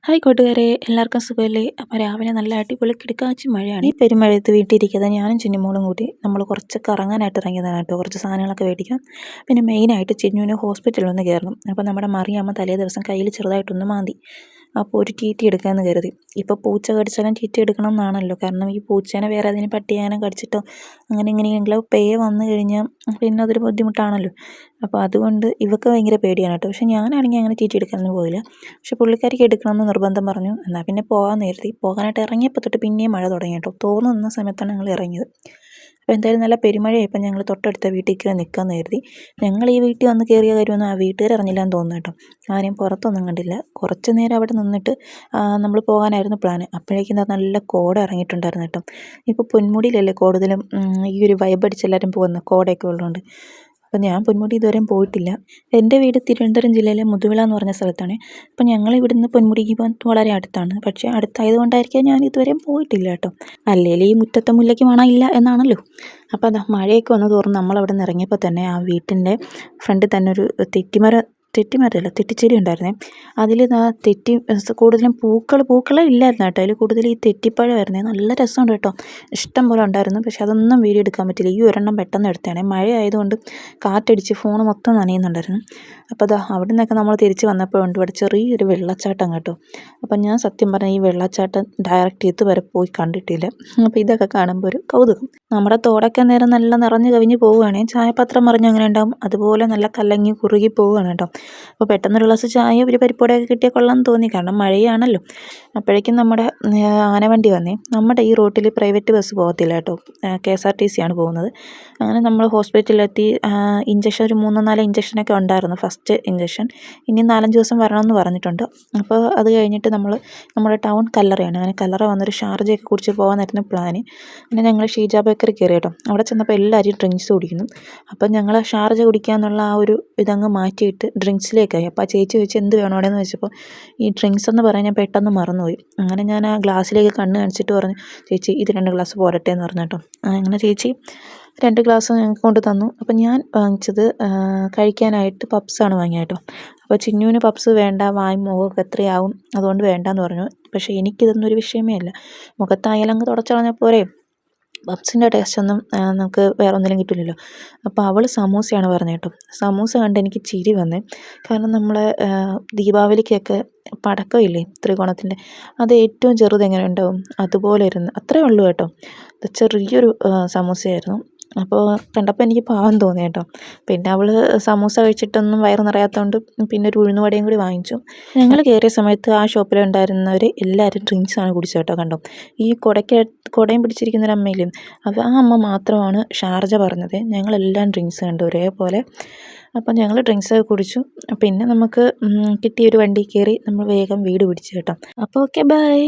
Hi കൂട്ടുകാരെ, എല്ലാവർക്കും സുഖമല്ലേ? അപ്പോൾ രാവിലെ നല്ല അടിപൊളി കിടക്കാച്ചി മഴയാണ്. ഈ പെരുമഴയത്ത് വീട്ടിലിരിക്കാതെ ഞാനും ചിന്നിമോളും കൂടി നമ്മൾ കുറച്ച് കറങ്ങാനായിട്ട് ഇറങ്ങിയതാണ് കേട്ടോ. കുറച്ച് സാധനങ്ങളൊക്കെ മേടിക്കാം. പിന്നെ മെയിനായിട്ട് ചിന്നുവിന് ഹോസ്പിറ്റലിൽ ഒന്ന് കയറണം. അപ്പോൾ നമ്മുടെ മറിയാമ്മ തലേ ദിവസം കയ്യിൽ ചെറുതായിട്ടൊന്ന് മാന്തി. അപ്പോൾ ഒരു ടി എടുക്കാമെന്ന് കരുതി. ഇപ്പോൾ പൂച്ച കടിച്ചാലും ടി എടുക്കണം എന്നാണല്ലോ. കാരണം ഈ പൂച്ചേനെ വേറെ അതിന് പട്ടിയാനും കടിച്ചിട്ടോ അങ്ങനെ ഇങ്ങനെയെങ്കിലും വന്നു കഴിഞ്ഞാൽ പിന്നെ അതൊരു ബുദ്ധിമുട്ടാണല്ലോ. അപ്പോൾ അതുകൊണ്ട് ഇവൾക്ക് ഭയങ്കര പേടിയാണ് കേട്ടോ. പക്ഷേ ഞാനാണെങ്കിൽ അങ്ങനെ ടി എടുക്കാനൊന്നും പോയില്ല. പക്ഷേ പുള്ളിക്കാരിക്ക് എടുക്കണമെന്ന് നിർബന്ധം പറഞ്ഞു. എന്നാൽ പിന്നെ പോകാമെന്ന് കരുതി. പോകാനായിട്ട് ഇറങ്ങിയപ്പോൾ തൊട്ട് പിന്നെയും മഴ തുടങ്ങി കേട്ടോ. തോന്നുന്ന സമയത്താണ് ഞങ്ങൾ ഇറങ്ങിയത്. അപ്പോൾ എന്തായാലും നല്ല പെരുമഴയായപ്പോൾ ഞങ്ങൾ തൊട്ടടുത്ത വീട്ടിൽ കയറി നിൽക്കാമെന്ന് കരുതി. ഞങ്ങൾ ഈ വീട്ടിൽ വന്ന് കയറിയ കാര്യമൊന്നും ആ വീട്ടുകാർ അറിഞ്ഞില്ലാന്ന് തോന്നുന്നു കേട്ടോ. ആരെയും പുറത്തൊന്നും കണ്ടില്ല. കുറച്ച് നേരം അവിടെ നിന്നിട്ട് നമ്മൾ പോകാനായിരുന്നു പ്ലാന്. അപ്പോഴേക്കും നല്ല കോട ഇറങ്ങിയിട്ടുണ്ടായിരുന്നു കേട്ടോ. ഇപ്പോൾ പൊന്മുടിയിലല്ലേ കൂടുതലും ഈ ഒരു വൈബ് അടിച്ച് എല്ലാവരും പോകുന്നത്, കോടയൊക്കെ ഉള്ളതുകൊണ്ട്. അപ്പോൾ ഞാൻ പൊന്മുടി ഇതുവരെയും പോയിട്ടില്ല. എൻ്റെ വീട് തിരുവനന്തപുരം ജില്ലയിലെ മുതുവിള എന്ന് പറഞ്ഞ സ്ഥലത്താണ്. അപ്പോൾ ഞങ്ങൾ ഇവിടുന്ന് പൊന്മുടിക്ക് പോകാൻ വളരെ അടുത്താണ്. പക്ഷേ അടുത്തായതുകൊണ്ടായിരിക്കാം ഞാൻ ഇതുവരെയും പോയിട്ടില്ല കേട്ടോ. അല്ലെങ്കിൽ ഈ മുറ്റത്തെ മുല്ലയ്ക്ക് മണമില്ല എന്നാണല്ലോ. അപ്പോൾ അതാ മഴയൊക്കെ വന്ന് തോറും നമ്മളവിടെ നിന്ന് ഇറങ്ങിയപ്പോൾ തന്നെ ആ വീട്ടിൻ്റെ ഫ്രണ്ടിൽ തന്നെ ഒരു തെറ്റിച്ചെടി ഉണ്ടായിരുന്നേ. അതിൽ കൂടുതലും പൂക്കളേ ഇല്ലായിരുന്നു കേട്ടോ. അതിൽ കൂടുതൽ ഈ തെറ്റിപ്പഴമായിരുന്നേ. നല്ല രസമുണ്ട് കേട്ടോ. ഇഷ്ടം പോലെ ഉണ്ടായിരുന്നു. പക്ഷെ അതൊന്നും വീഡിയോ എടുക്കാൻ പറ്റില്ല. ഈ ഒരെണ്ണം പെട്ടെന്ന് എടുത്തതാണ്. മഴ ആയതുകൊണ്ട് കാറ്റടിച്ച് ഫോൺ മൊത്തം നനയുന്നുണ്ടായിരുന്നു. അപ്പോൾ അവിടെ നിന്നൊക്കെ നമ്മൾ തിരിച്ച് വന്നപ്പോഴുണ്ട് ഇവിടെ ചെറിയൊരു വെള്ളച്ചാട്ടം കേട്ടോ. അപ്പം ഞാൻ സത്യം പറഞ്ഞാൽ ഈ വെള്ളച്ചാട്ടം ഡയറക്റ്റ് ഇതുവരെ പോയി കണ്ടിട്ടില്ല. അപ്പോൾ ഇതൊക്കെ കാണുമ്പോൾ ഒരു കൗതുകം. നമ്മുടെ തോടൊക്കെ നേരം നല്ല നിറഞ്ഞു കവിഞ്ഞ് പോവുകയാണെങ്കിൽ ചായപാത്രം മറിഞ്ഞ് അങ്ങനെ ഉണ്ടാകും. അതുപോലെ നല്ല കലങ്ങി കുറുകി പോവുകയാണ് കേട്ടോ. അപ്പോൾ പെട്ടെന്നൊരു ഗ്ലാസ് ചായ ഒരു പരിപ്പോടെയൊക്കെ കിട്ടിയാൽ കൊള്ളാമെന്ന് തോന്നി. കാരണം മഴയാണല്ലോ. അപ്പോഴേക്കും നമ്മുടെ ആനവണ്ടി വന്നേ. നമ്മുടെ ഈ റൂട്ടിൽ പ്രൈവറ്റ് ബസ് പോകത്തില്ല കേട്ടോ. KSRTC ആണ് പോകുന്നത്. അങ്ങനെ നമ്മൾ ഹോസ്പിറ്റലിലെത്തി. ഇഞ്ചക്ഷൻ ഒരു 3-4 ഇഞ്ചക്ഷനൊക്കെ ഉണ്ടായിരുന്നു. ഫസ്റ്റ് ഇഞ്ചക്ഷൻ ഇനി 4-5 ദിവസം വരണമെന്ന് പറഞ്ഞിട്ടുണ്ട്. അപ്പോൾ അത് കഴിഞ്ഞിട്ട് നമ്മുടെ ടൗൺ കല്ലറയാണ്. അങ്ങനെ കല്ലറ വന്നൊരു ഷാർജയൊക്കെ കുടിച്ച് പോകാനായിരുന്നു പ്ലാന്. പിന്നെ ഞങ്ങൾ ഷീജ ബേക്കറി കയറി കേട്ടോ. അവിടെ ചെന്നപ്പോൾ എല്ലാവരും ഡ്രിങ്ക്സ് കുടിക്കുന്നു. അപ്പം ഞങ്ങൾ ഷാർജ കുടിക്കാമെന്നുള്ള ആ ഒരു ഇതങ്ങ് മാറ്റിയിട്ട് ഡ്രിങ്ക്സിലേക്കായി. അപ്പോൾ ആ ചേച്ചി ചോദിച്ചു എന്ത് വേണം അവിടെ എന്ന് വെച്ചപ്പോൾ ഈ ഡ്രിങ്ക്സ് എന്ന് പറയാൻ ഞാൻ പെട്ടെന്ന് മറന്നുപോയി. അങ്ങനെ ഞാൻ ആ ഗ്ലാസ്സിലേക്ക് കണ്ണ് കാണിച്ചിട്ട് പറഞ്ഞു, ചേച്ചി ഇത് 2 ഗ്ലാസ് പോരട്ടെ എന്ന് പറഞ്ഞു കേട്ടോ. അങ്ങനെ ചേച്ചി 2 ഗ്ലാസ് ഞങ്ങൾക്ക് കൊണ്ട് തന്നു. അപ്പം ഞാൻ വാങ്ങിച്ചത് കഴിക്കാനായിട്ട് പപ്സാണ് വാങ്ങിയത് കേട്ടോ. അപ്പോൾ ചിന്നുവിന് പപ്സ് വേണ്ട, വായും മുഖമൊക്കെ എത്രയാവും, അതുകൊണ്ട് വേണ്ടാന്ന് പറഞ്ഞു. പക്ഷേ എനിക്കിതൊന്നും ഒരു വിഷയമേ അല്ല. മുഖത്തായാലും അങ്ങ് തുടച്ച് കളഞ്ഞാൽ പോരെ. പപ്സിൻ്റെ ടേസ്റ്റൊന്നും നമുക്ക് വേറെ ഒന്നിലും കിട്ടില്ലല്ലോ. അപ്പോൾ അവൾ സമൂസയാണ് പറഞ്ഞത് കേട്ടോ. സമൂസ കണ്ട് എനിക്ക് ചിരി വന്നേ. കാരണം നമ്മൾ ദീപാവലിക്കൊക്കെ പടക്കമില്ലേ ത്രികോണത്തിൻ്റെ, അത് ഏറ്റവും ചെറുത് എങ്ങനെ ഉണ്ടാവും അതുപോലെ ഇരുന്ന് അത്രയേ ഉള്ളൂ കേട്ടോ. അത് ചെറിയൊരു സമൂസയായിരുന്നു. അപ്പോൾ കണ്ടപ്പോൾ എനിക്ക് പാവം തോന്നി കേട്ടോ. പിന്നെ അവൾ സമൂസ കഴിച്ചിട്ടൊന്നും വയറ് നിറയാത്തതുകൊണ്ട് പിന്നെ ഒരു ഉഴുന്നുവടയും കൂടി വാങ്ങിച്ചു. ഞങ്ങൾ കയറിയ സമയത്ത് ആ ഷോപ്പിലുണ്ടായിരുന്നവർ എല്ലാവരും ഡ്രിങ്ക്സാണ് കുടിച്ചത് കേട്ടോ. കണ്ടോ ഈ കുടയും പിടിച്ചിരിക്കുന്നൊരു അമ്മയില്ലേ, അപ്പോൾ ആ അമ്മ മാത്രമാണ് ഷാർജ പറഞ്ഞത്. ഞങ്ങളെല്ലാം ഡ്രിങ്ക്സ് കണ്ടു ഒരേപോലെ. അപ്പം ഞങ്ങൾ ഡ്രിങ്ക്സൊക്കെ കുടിച്ചു. പിന്നെ നമുക്ക് കിട്ടിയൊരു വണ്ടി കയറി നമ്മൾ വേഗം വീട് പിടിച്ചു കേട്ടോ. അപ്പോൾ ഓക്കെ, ബൈ.